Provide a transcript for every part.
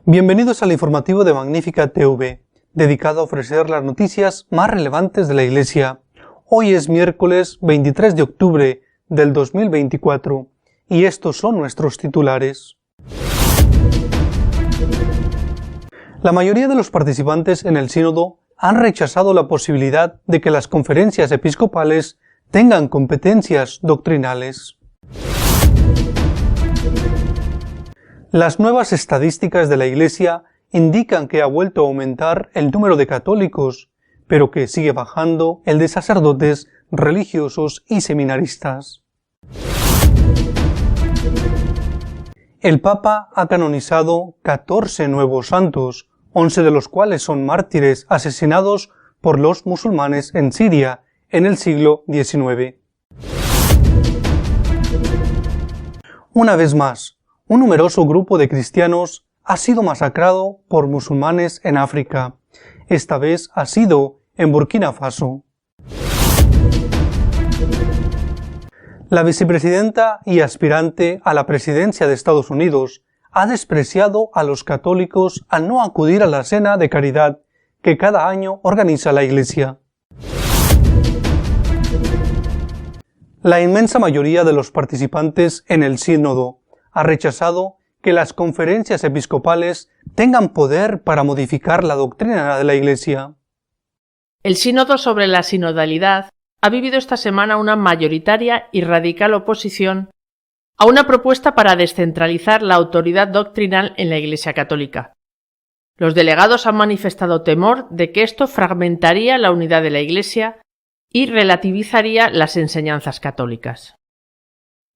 Bienvenidos al informativo de Magnífica TV, dedicado a ofrecer las noticias más relevantes de la Iglesia. Hoy es miércoles 23 de octubre del 2024 y estos son nuestros titulares. La mayoría de los participantes en el sínodo han rechazado la posibilidad de que las conferencias episcopales tengan competencias doctrinales. Las nuevas estadísticas de la Iglesia indican que ha vuelto a aumentar el número de católicos, pero que sigue bajando el de sacerdotes, religiosos y seminaristas. El Papa ha canonizado 14 nuevos santos, 11 de los cuales son mártires asesinados por los musulmanes en Siria en el siglo XIX. Una vez más, un numeroso grupo de cristianos ha sido masacrado por musulmanes en África. Esta vez ha sido en Burkina Faso. La vicepresidenta y aspirante a la presidencia de Estados Unidos ha despreciado a los católicos al no acudir a la cena de caridad que cada año organiza la Iglesia. La inmensa mayoría de los participantes en el sínodo ha rechazado que las conferencias episcopales tengan poder para modificar la doctrina de la Iglesia. El sínodo sobre la sinodalidad ha vivido esta semana una mayoritaria y radical oposición a una propuesta para descentralizar la autoridad doctrinal en la Iglesia católica. Los delegados han manifestado temor de que esto fragmentaría la unidad de la Iglesia y relativizaría las enseñanzas católicas.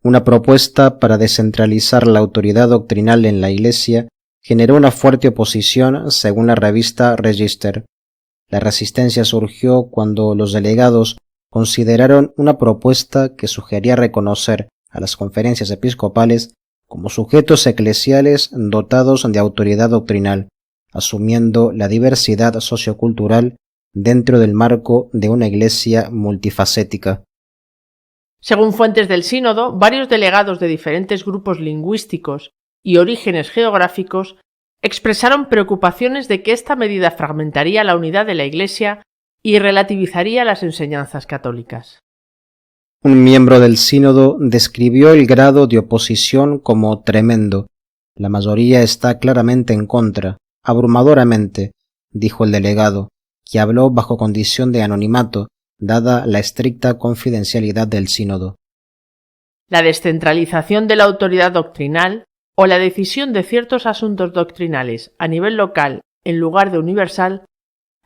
Una propuesta para descentralizar la autoridad doctrinal en la Iglesia generó una fuerte oposición según la revista Register. La resistencia surgió cuando los delegados consideraron una propuesta que sugería reconocer a las conferencias episcopales como sujetos eclesiales dotados de autoridad doctrinal, asumiendo la diversidad sociocultural dentro del marco de una Iglesia multifacética. Según fuentes del sínodo, varios delegados de diferentes grupos lingüísticos y orígenes geográficos expresaron preocupaciones de que esta medida fragmentaría la unidad de la Iglesia y relativizaría las enseñanzas católicas. Un miembro del sínodo describió el grado de oposición como tremendo. La mayoría está claramente en contra, abrumadoramente, dijo el delegado, que habló bajo condición de anonimato, dada la estricta confidencialidad del sínodo. La descentralización de la autoridad doctrinal o la decisión de ciertos asuntos doctrinales a nivel local en lugar de universal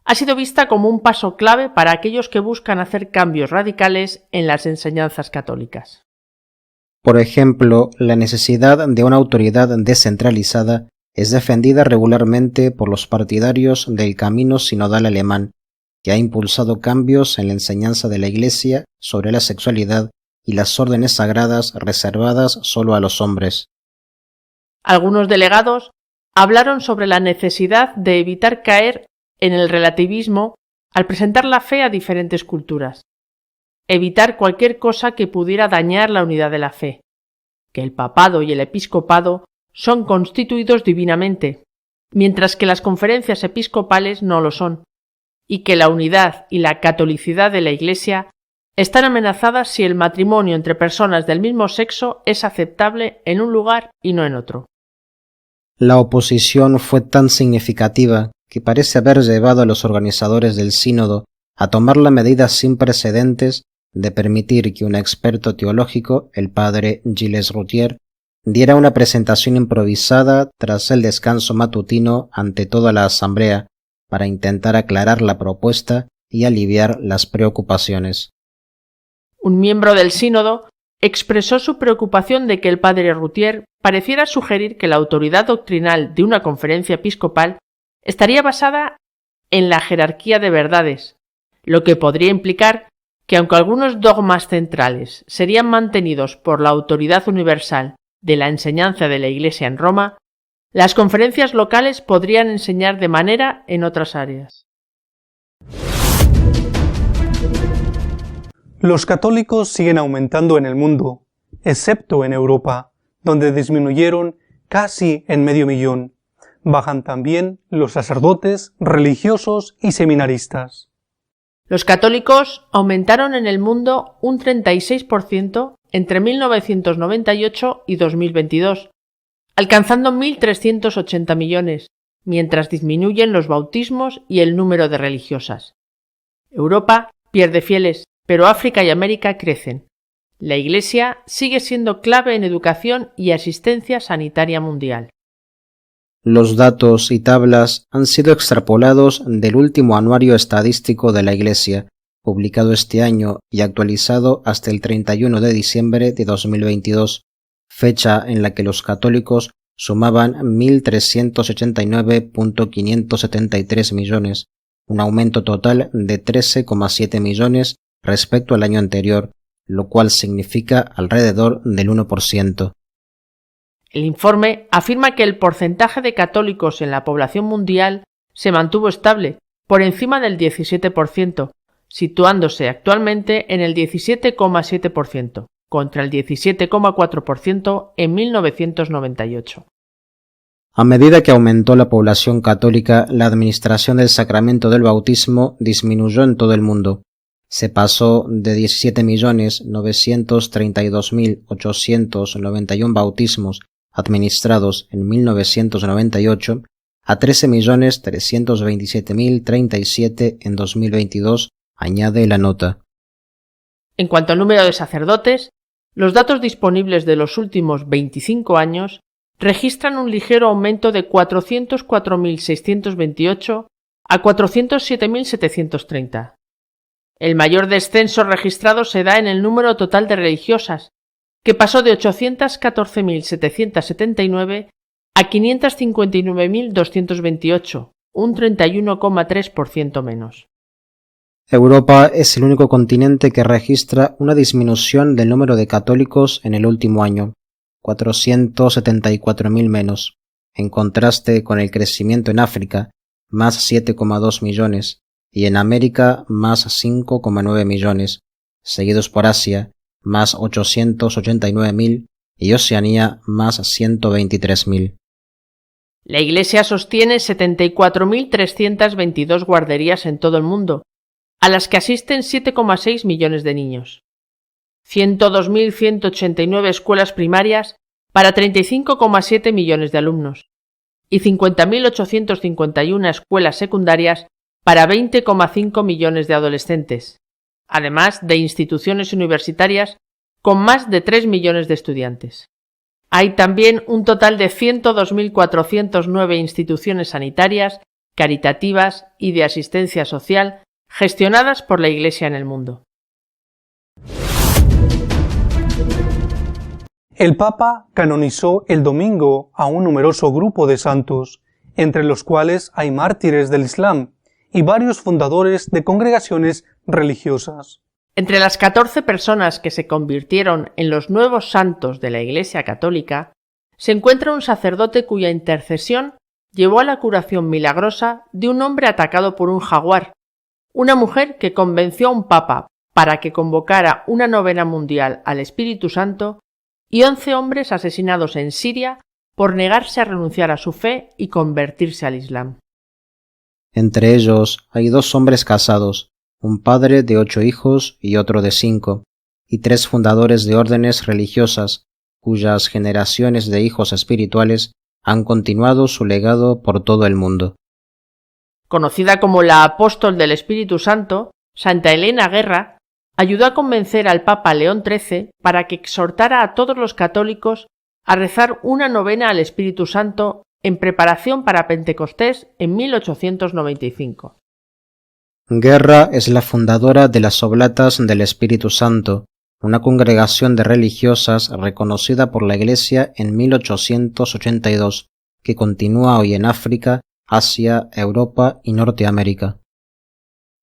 ha sido vista como un paso clave para aquellos que buscan hacer cambios radicales en las enseñanzas católicas. Por ejemplo, la necesidad de una autoridad descentralizada es defendida regularmente por los partidarios del camino sinodal alemán, que ha impulsado cambios en la enseñanza de la Iglesia sobre la sexualidad y las órdenes sagradas reservadas solo a los hombres. Algunos delegados hablaron sobre la necesidad de evitar caer en el relativismo al presentar la fe a diferentes culturas, evitar cualquier cosa que pudiera dañar la unidad de la fe, que el papado y el episcopado son constituidos divinamente, mientras que las conferencias episcopales no lo son, y que la unidad y la catolicidad de la Iglesia están amenazadas si el matrimonio entre personas del mismo sexo es aceptable en un lugar y no en otro. La oposición fue tan significativa que parece haber llevado a los organizadores del sínodo a tomar la medida sin precedentes de permitir que un experto teológico, el padre Gilles Routier, diera una presentación improvisada tras el descanso matutino ante toda la asamblea, para intentar aclarar la propuesta y aliviar las preocupaciones. Un miembro del sínodo expresó su preocupación de que el padre Routier pareciera sugerir que la autoridad doctrinal de una conferencia episcopal estaría basada en la jerarquía de verdades, lo que podría implicar que aunque algunos dogmas centrales serían mantenidos por la autoridad universal de la enseñanza de la Iglesia en Roma, las conferencias locales podrían enseñar de manera en otras áreas. Los católicos siguen aumentando en el mundo, excepto en Europa, donde disminuyeron casi en 500.000. Bajan también los sacerdotes, religiosos y seminaristas. Los católicos aumentaron en el mundo un 36% entre 1998 y 2022, alcanzando 1.380 millones, mientras disminuyen los bautismos y el número de religiosas. Europa pierde fieles, pero África y América crecen. La Iglesia sigue siendo clave en educación y asistencia sanitaria mundial. Los datos y tablas han sido extrapolados del último anuario estadístico de la Iglesia, publicado este año y actualizado hasta el 31 de diciembre de 2022, fecha en la que los católicos sumaban 1.389.573 millones, un aumento total de 13,7 millones respecto al año anterior, lo cual significa alrededor del 1%. El informe afirma que el porcentaje de católicos en la población mundial se mantuvo estable, por encima del 17%, situándose actualmente en el 17,7%, contra el 17,4% en 1998. A medida que aumentó la población católica, la administración del sacramento del bautismo disminuyó en todo el mundo. Se pasó de 17.932.891 bautismos administrados en 1998 a 13.327.037 en 2022, añade la nota. En cuanto al número de sacerdotes, los datos disponibles de los últimos 25 años registran un ligero aumento de 404.628 a 407.730. El mayor descenso registrado se da en el número total de religiosas, que pasó de 814.779 a 559.228, un 31,3% menos. Europa es el único continente que registra una disminución del número de católicos en el último año, 474.000 menos, en contraste con el crecimiento en África, más 7,2 millones, y en América, más 5,9 millones, seguidos por Asia, más 889.000, y Oceanía, más 123.000. La Iglesia sostiene 74.322 guarderías en todo el mundo, a las que asisten 7,6 millones de niños. 102.189 escuelas primarias para 35,7 millones de alumnos y 50.851 escuelas secundarias para 20,5 millones de adolescentes, además de instituciones universitarias con más de 3 millones de estudiantes. Hay también un total de 102.409 instituciones sanitarias, caritativas y de asistencia social gestionadas por la Iglesia en el mundo. El Papa canonizó el domingo a un numeroso grupo de santos, entre los cuales hay mártires del Islam y varios fundadores de congregaciones religiosas. Entre las 14 personas que se convirtieron en los nuevos santos de la Iglesia Católica, se encuentra un sacerdote cuya intercesión llevó a la curación milagrosa de un hombre atacado por un jaguar, una mujer que convenció a un papa para que convocara una novena mundial al Espíritu Santo y 11 hombres asesinados en Siria por negarse a renunciar a su fe y convertirse al Islam. Entre ellos hay 2 hombres casados, un padre de 8 hijos y otro de 5, y 3 fundadores de órdenes religiosas, cuyas generaciones de hijos espirituales han continuado su legado por todo el mundo. Conocida como la Apóstol del Espíritu Santo, Santa Elena Guerra ayudó a convencer al Papa León XIII para que exhortara a todos los católicos a rezar una novena al Espíritu Santo en preparación para Pentecostés en 1895. Guerra es la fundadora de las Oblatas del Espíritu Santo, una congregación de religiosas reconocida por la Iglesia en 1882, que continúa hoy en África, Asia, Europa y Norteamérica.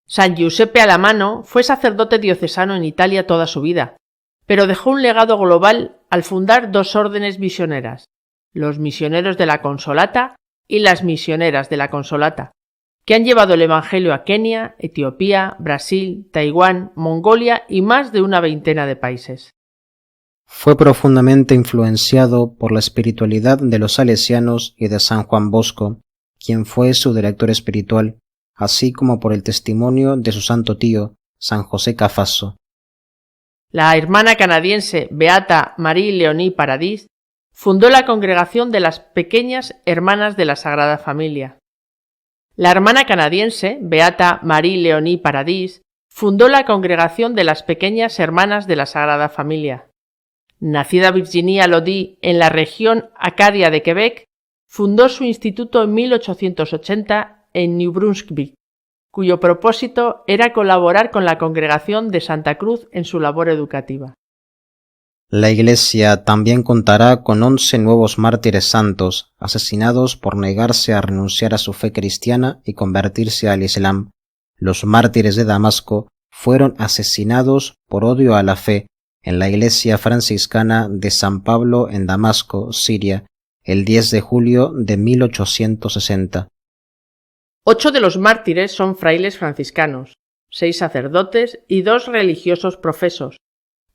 San Giuseppe Alamano fue sacerdote diocesano en Italia toda su vida, pero dejó un legado global al fundar 2 órdenes misioneras, los misioneros de la Consolata y las misioneras de la Consolata, que han llevado el Evangelio a Kenia, Etiopía, Brasil, Taiwán, Mongolia y más de una veintena de países. Fue profundamente influenciado por la espiritualidad de los salesianos y de San Juan Bosco, quien fue su director espiritual, así como por el testimonio de su santo tío, San José Cafasso. La hermana canadiense Beata Marie Léonie Paradis fundó la Congregación de las Pequeñas Hermanas de la Sagrada Familia. La hermana canadiense Beata Marie Léonie Paradis fundó la Congregación de las Pequeñas Hermanas de la Sagrada Familia. Nacida Virginia Lodi en la región Acadia de Quebec, fundó su instituto en 1880 en New Brunswick, cuyo propósito era colaborar con la Congregación de Santa Cruz en su labor educativa. La Iglesia también contará con 11 nuevos mártires santos, asesinados por negarse a renunciar a su fe cristiana y convertirse al Islam. Los mártires de Damasco fueron asesinados por odio a la fe en la iglesia franciscana de San Pablo en Damasco, Siria, el 10 de julio de 1860. 8 de los mártires son frailes franciscanos, 6 sacerdotes y 2 religiosos profesos,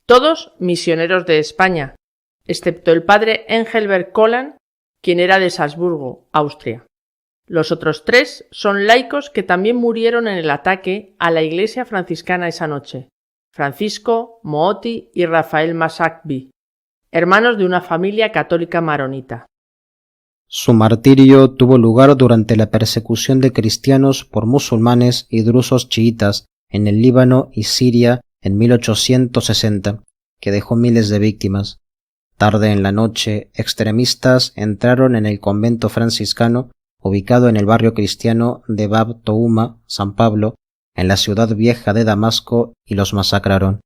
todos misioneros de España, excepto el padre Engelbert Collan, quien era de Salzburgo, Austria. Los otros 3 son laicos que también murieron en el ataque a la iglesia franciscana esa noche: Francisco, Mooti y Rafael Masacbi, hermanos de una familia católica maronita. Su martirio tuvo lugar durante la persecución de cristianos por musulmanes y drusos chiitas en el Líbano y Siria en 1860, que dejó miles de víctimas. Tarde en la noche, extremistas entraron en el convento franciscano ubicado en el barrio cristiano de Bab Touma, San Pablo, en la ciudad vieja de Damasco, y los masacraron.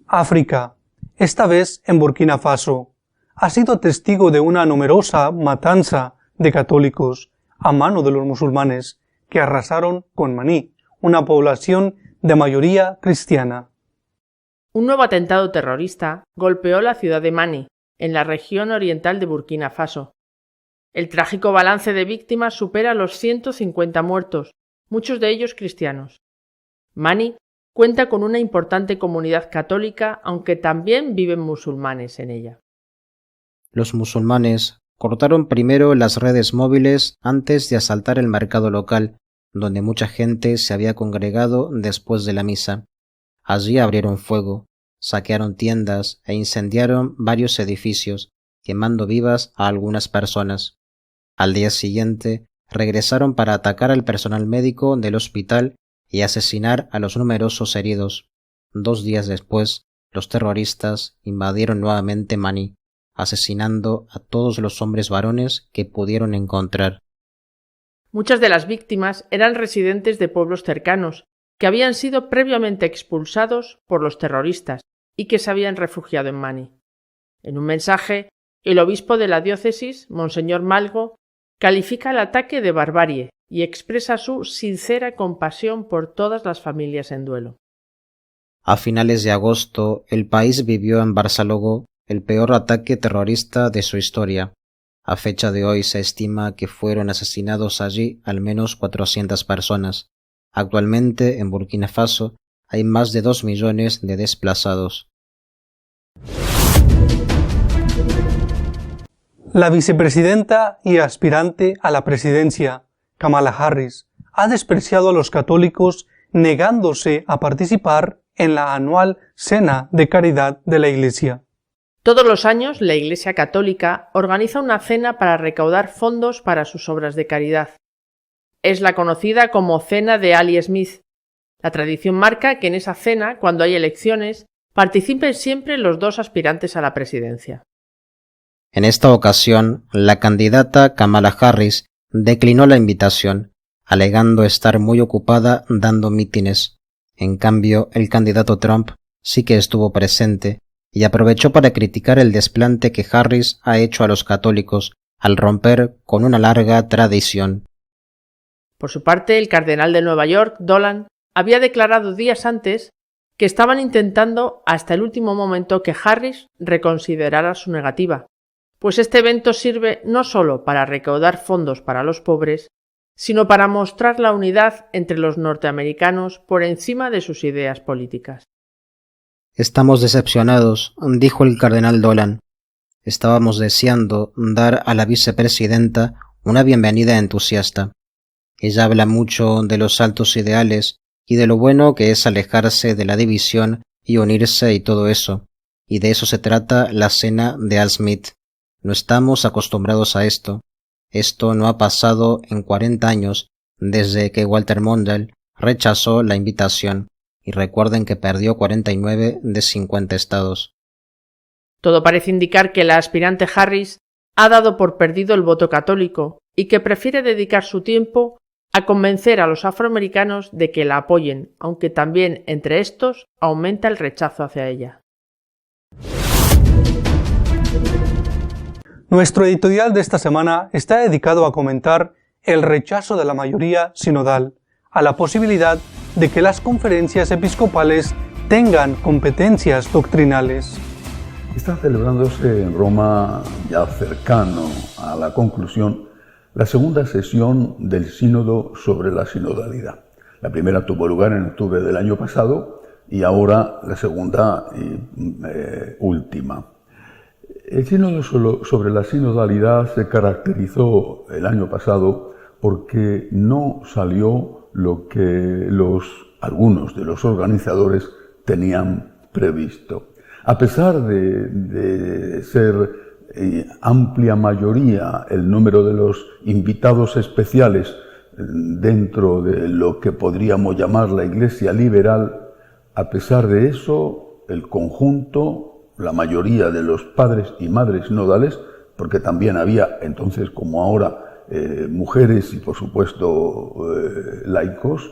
África, esta vez en Burkina Faso, ha sido testigo de una numerosa matanza de católicos a mano de los musulmanes que arrasaron con Maní, una población de mayoría cristiana. Un nuevo atentado terrorista golpeó la ciudad de Mani, en la región oriental de Burkina Faso. El trágico balance de víctimas supera los 150 muertos, muchos de ellos cristianos. Mani cuenta con una importante comunidad católica, aunque también viven musulmanes en ella. Los musulmanes cortaron primero las redes móviles antes de asaltar el mercado local, donde mucha gente se había congregado después de la misa. Allí abrieron fuego, saquearon tiendas e incendiaron varios edificios, quemando vivas a algunas personas. Al día siguiente, regresaron para atacar al personal médico del hospital y asesinar a los numerosos heridos. 2 días después, los terroristas invadieron nuevamente Mani, asesinando a todos los hombres varones que pudieron encontrar. Muchas de las víctimas eran residentes de pueblos cercanos, que habían sido previamente expulsados por los terroristas y que se habían refugiado en Mani. En un mensaje, el obispo de la diócesis, Monseñor Malgo, califica el ataque de barbarie y expresa su sincera compasión por todas las familias en duelo. A finales de agosto, el país vivió en Barsalogó el peor ataque terrorista de su historia. A fecha de hoy se estima que fueron asesinados allí al menos 400 personas. Actualmente en Burkina Faso hay más de 2 millones de desplazados. La vicepresidenta y aspirante a la presidencia, Kamala Harris, ha despreciado a los católicos negándose a participar en la anual Cena de Caridad de la Iglesia. Todos los años la Iglesia Católica organiza una cena para recaudar fondos para sus obras de caridad. Es la conocida como Cena de Ali Smith. La tradición marca que en esa cena, cuando hay elecciones, participen siempre los 2 aspirantes a la presidencia. En esta ocasión, la candidata Kamala Harris declinó la invitación, alegando estar muy ocupada dando mítines. En cambio, el candidato Trump sí que estuvo presente y aprovechó para criticar el desplante que Harris ha hecho a los católicos al romper con una larga tradición. Por su parte, el cardenal de Nueva York, Dolan, había declarado días antes que estaban intentando hasta el último momento que Harris reconsiderara su negativa, pues este evento sirve no solo para recaudar fondos para los pobres, sino para mostrar la unidad entre los norteamericanos por encima de sus ideas políticas. Estamos decepcionados, dijo el cardenal Dolan. Estábamos deseando dar a la vicepresidenta una bienvenida entusiasta. Ella habla mucho de los altos ideales y de lo bueno que es alejarse de la división y unirse y todo eso. Y de eso se trata la cena de Al Smith. No estamos acostumbrados a esto. Esto no ha pasado en 40 años desde que Walter Mondale rechazó la invitación. Y recuerden que perdió 49 de 50 estados. Todo parece indicar que la aspirante Harris ha dado por perdido el voto católico y que prefiere dedicar su tiempo a convencer a los afroamericanos de que la apoyen, aunque también entre estos aumenta el rechazo hacia ella. Nuestro editorial de esta semana está dedicado a comentar el rechazo de la mayoría sinodal a la posibilidad de que las conferencias episcopales tengan competencias doctrinales. Está celebrándose en Roma, ya cercano a la conclusión, la segunda sesión del Sínodo sobre la sinodalidad. La primera tuvo lugar en octubre del año pasado y ahora la segunda y última. El Sínodo sobre la sinodalidad se caracterizó el año pasado porque no salió lo que algunos de los organizadores tenían previsto. A pesar de ser amplia mayoría el número de los invitados especiales dentro de lo que podríamos llamar la Iglesia liberal, a pesar de eso, el conjunto, la mayoría de los padres y madres sinodales, porque también había entonces como ahora mujeres y por supuesto laicos,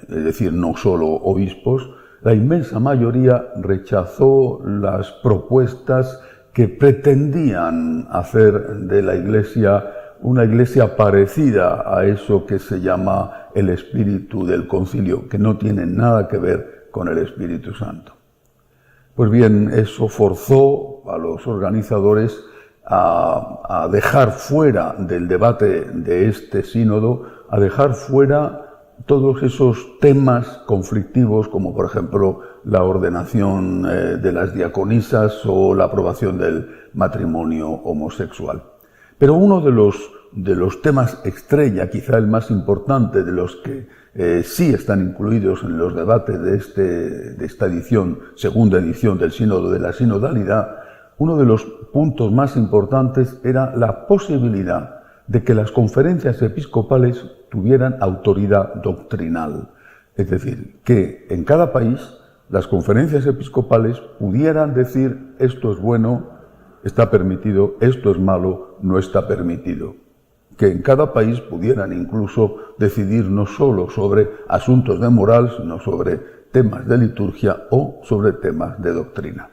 es decir, no solo obispos, la inmensa mayoría rechazó las propuestas que pretendían hacer de la Iglesia una Iglesia parecida a eso que se llama el espíritu del concilio, que no tiene nada que ver con el Espíritu Santo. Pues bien, eso forzó a los organizadores a dejar fuera del debate de este sínodo, a dejar fuera todos esos temas conflictivos, como por ejemplo la ordenación de las diaconisas o la aprobación del matrimonio homosexual. Pero uno de los temas estrella, quizá el más importante, de los que sí están incluidos en los debates de esta edición, segunda edición del Sínodo de la Sinodalidad, uno de los puntos más importantes era la posibilidad de que las conferencias episcopales tuvieran autoridad doctrinal. Es decir, que en cada país las conferencias episcopales pudieran decir esto es bueno, está permitido, esto es malo, no está permitido. Que en cada país pudieran incluso decidir no solo sobre asuntos de moral, sino sobre temas de liturgia o sobre temas de doctrina.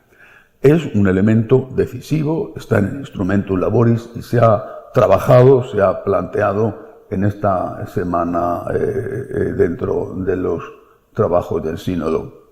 Es un elemento decisivo, está en el Instrumentum Laboris y se ha trabajado, se ha planteado en esta semana dentro de los trabajos del sínodo.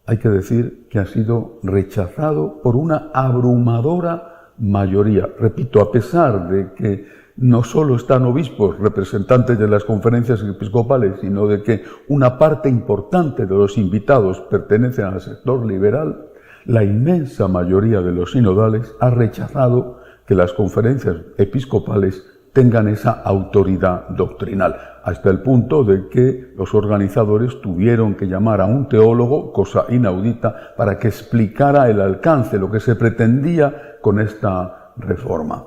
Hay que decir que ha sido rechazado por una abrumadora mayoría. Repito, a pesar de que no solo están obispos, representantes de las conferencias episcopales, sino de que una parte importante de los invitados pertenecen al sector liberal, la inmensa mayoría de los sinodales ha rechazado que las conferencias episcopales tengan esa autoridad doctrinal, hasta el punto de que los organizadores tuvieron que llamar a un teólogo, cosa inaudita, para que explicara el alcance, lo que se pretendía con esta reforma.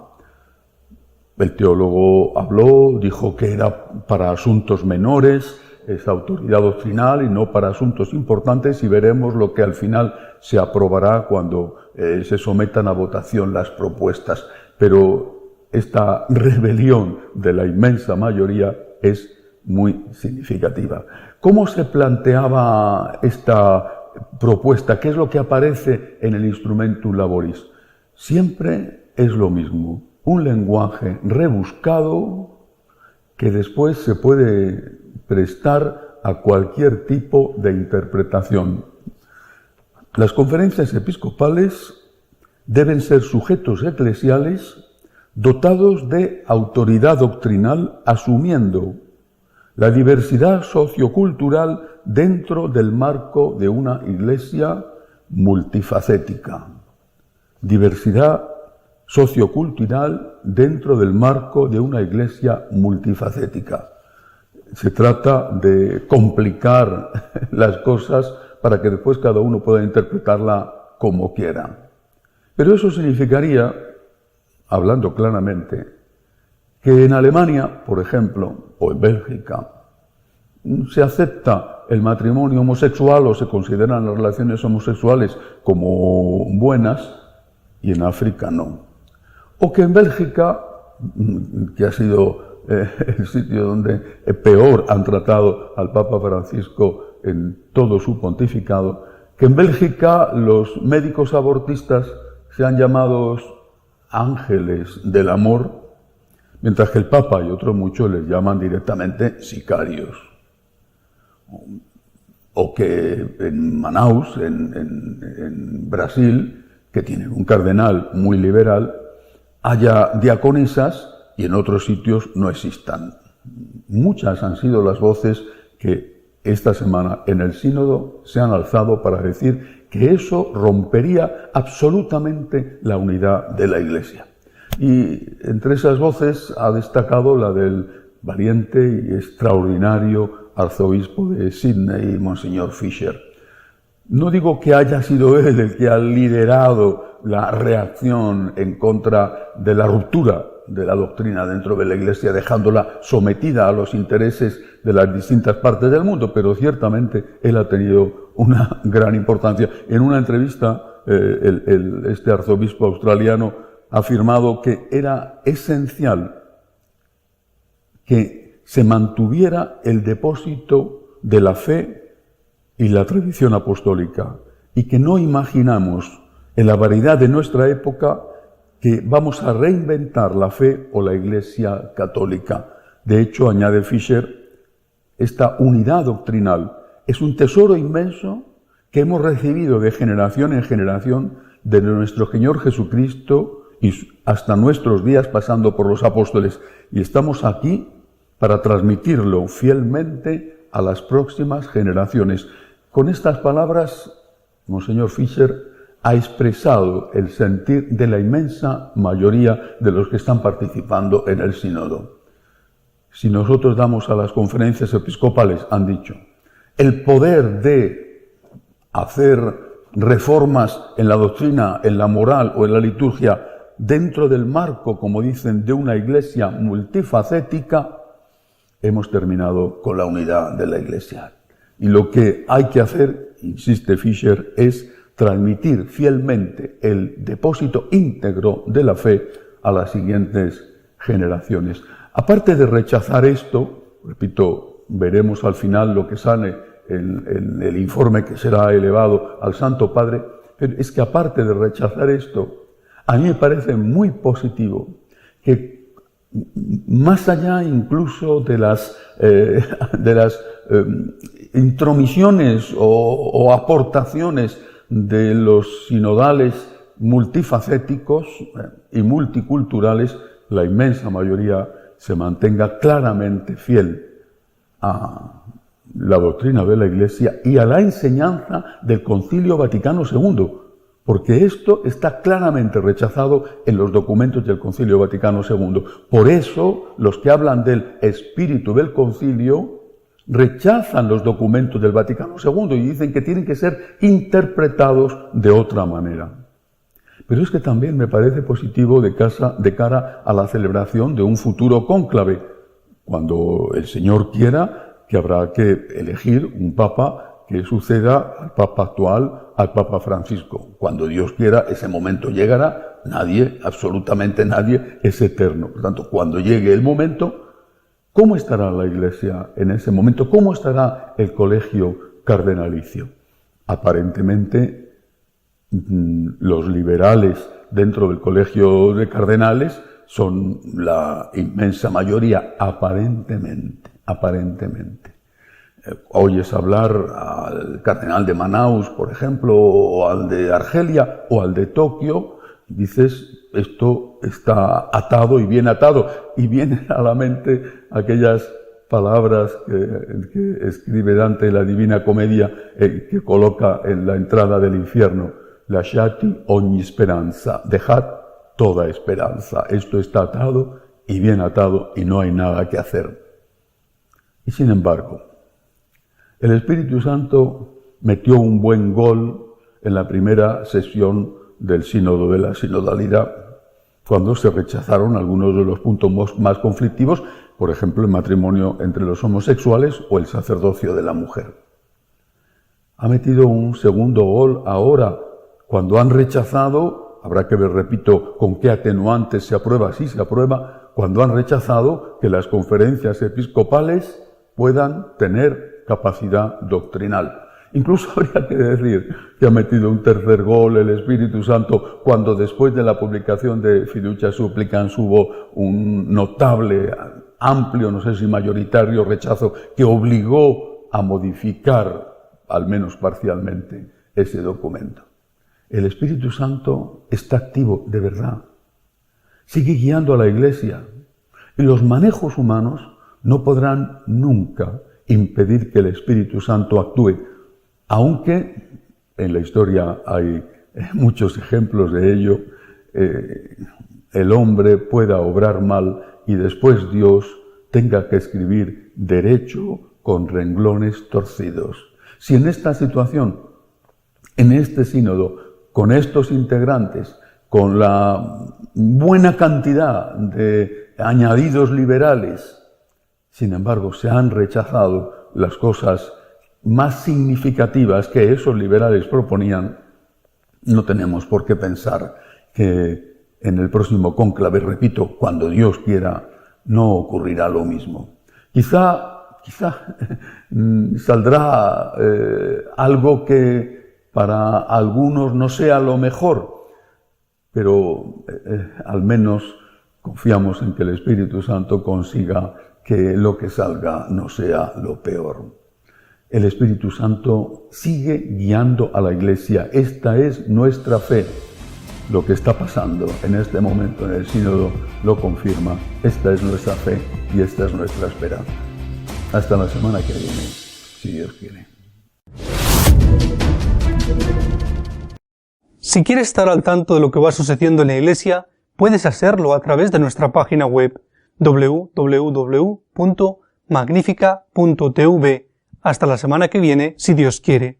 El teólogo habló, dijo que era para asuntos menores, esa autoridad doctrinal, y no para asuntos importantes, y veremos lo que al final se aprobará cuando se sometan a votación las propuestas. Pero esta rebelión de la inmensa mayoría es muy significativa. ¿Cómo se planteaba esta propuesta? ¿Qué es lo que aparece en el Instrumentum Laboris? Siempre es lo mismo, un lenguaje rebuscado que después se puede prestar a cualquier tipo de interpretación. Las conferencias episcopales deben ser sujetos eclesiales dotados de autoridad doctrinal, asumiendo la diversidad sociocultural dentro del marco de una iglesia multifacética. Diversidad sociocultural dentro del marco de una iglesia multifacética. Se trata de complicar las cosas para que después cada uno pueda interpretarla como quiera. Pero eso significaría, hablando claramente, que en Alemania, por ejemplo, o en Bélgica, se acepta el matrimonio homosexual o se consideran las relaciones homosexuales como buenas y en África no. O que en Bélgica, que ha sido el sitio donde peor han tratado al Papa Francisco en todo su pontificado, que en Bélgica los médicos abortistas sean llamados ángeles del amor, mientras que el Papa y otros muchos les llaman directamente sicarios. O que en Manaus, en Brasil, que tienen un cardenal muy liberal, haya diaconisas y en otros sitios no existan. Muchas han sido las voces que esta semana en el sínodo se han alzado para decir que eso rompería absolutamente la unidad de la Iglesia. Y entre esas voces ha destacado la del valiente y extraordinario arzobispo de Sydney, Monseñor Fisher. No digo que haya sido él el que ha liderado la reacción en contra de la ruptura de la doctrina dentro de la Iglesia, dejándola sometida a los intereses de las distintas partes del mundo, pero ciertamente él ha tenido una gran importancia. En una entrevista, este arzobispo australiano ha afirmado que era esencial que se mantuviera el depósito de la fe y la tradición apostólica, y que no imaginamos en la variedad de nuestra época que vamos a reinventar la fe o la Iglesia católica. De hecho, añade Fisher, esta unidad doctrinal es un tesoro inmenso que hemos recibido de generación en generación de nuestro Señor Jesucristo y hasta nuestros días pasando por los apóstoles. Y estamos aquí para transmitirlo fielmente a las próximas generaciones. Con estas palabras, Monseñor Fisher ha expresado el sentir de la inmensa mayoría de los que están participando en el sínodo. Si nosotros damos a las conferencias episcopales, han dicho, el poder de hacer reformas en la doctrina, en la moral o en la liturgia dentro del marco, como dicen, de una iglesia multifacética, hemos terminado con la unidad de la Iglesia. Y lo que hay que hacer, insiste Fisher, es transmitir fielmente el depósito íntegro de la fe a las siguientes generaciones. Aparte de rechazar esto, repito, veremos al final lo que sale en el informe que será elevado al Santo Padre, pero es que aparte de rechazar esto, a mí me parece muy positivo que más allá incluso de las intromisiones o aportaciones de los sinodales multifacéticos y multiculturales, la inmensa mayoría se mantenga claramente fiel a la doctrina de la Iglesia y a la enseñanza del Concilio Vaticano II, porque esto está claramente rechazado en los documentos del Concilio Vaticano II. Por eso, los que hablan del espíritu del concilio rechazan los documentos del Vaticano II y dicen que tienen que ser interpretados de otra manera. Pero es que también me parece positivo de cara a la celebración de un futuro cónclave, cuando el Señor quiera, que habrá que elegir un papa que suceda al papa actual, al Papa Francisco. Cuando Dios quiera, ese momento llegará. Nadie, absolutamente nadie, es eterno. Por tanto, cuando llegue el momento, ¿cómo estará la Iglesia en ese momento? ¿Cómo estará el colegio cardenalicio? Aparentemente, los liberales dentro del colegio de cardenales son la inmensa mayoría, aparentemente. Oyes hablar al cardenal de Manaus, por ejemplo, o al de Argelia, o al de Tokio, dices, esto está atado y bien atado, y vienen a la mente aquellas palabras que escribe Dante en la Divina Comedia, que coloca en la entrada del infierno: lasciati ogni speranza, dejad toda esperanza. Esto está atado y bien atado y no hay nada que hacer. Y sin embargo, el Espíritu Santo metió un buen gol en la primera sesión del Sínodo de la Sinodalidad, cuando se rechazaron algunos de los puntos más conflictivos, por ejemplo, el matrimonio entre los homosexuales o el sacerdocio de la mujer. Ha metido un segundo gol ahora, cuando han rechazado, habrá que ver, repito, con qué atenuantes se aprueba, si se aprueba, cuando han rechazado que las conferencias episcopales puedan tener capacidad doctrinal. Incluso habría que decir que ha metido un tercer gol el Espíritu Santo cuando después de la publicación de Fiducia Supplicans hubo un notable, amplio, no sé si mayoritario rechazo que obligó a modificar, al menos parcialmente, ese documento. El Espíritu Santo está activo de verdad, sigue guiando a la Iglesia y los manejos humanos no podrán nunca impedir que el Espíritu Santo actúe, aunque en la historia hay muchos ejemplos de ello. El hombre pueda obrar mal y después Dios tenga que escribir derecho con renglones torcidos. Si en esta situación, en este sínodo, con estos integrantes, con la buena cantidad de añadidos liberales, sin embargo, se han rechazado las cosas más significativas que esos liberales proponían, no tenemos por qué pensar que en el próximo cónclave, repito, cuando Dios quiera, no ocurrirá lo mismo. Quizá saldrá algo que para algunos no sea lo mejor, pero al menos confiamos en que el Espíritu Santo consiga que lo que salga no sea lo peor. El Espíritu Santo sigue guiando a la Iglesia. Esta es nuestra fe. Lo que está pasando en este momento en el Sínodo lo confirma. Esta es nuestra fe y esta es nuestra esperanza. Hasta la semana que viene, si Dios quiere. Si quieres estar al tanto de lo que va sucediendo en la Iglesia, puedes hacerlo a través de nuestra página web www.magnifica.tv. Hasta la semana que viene, si Dios quiere.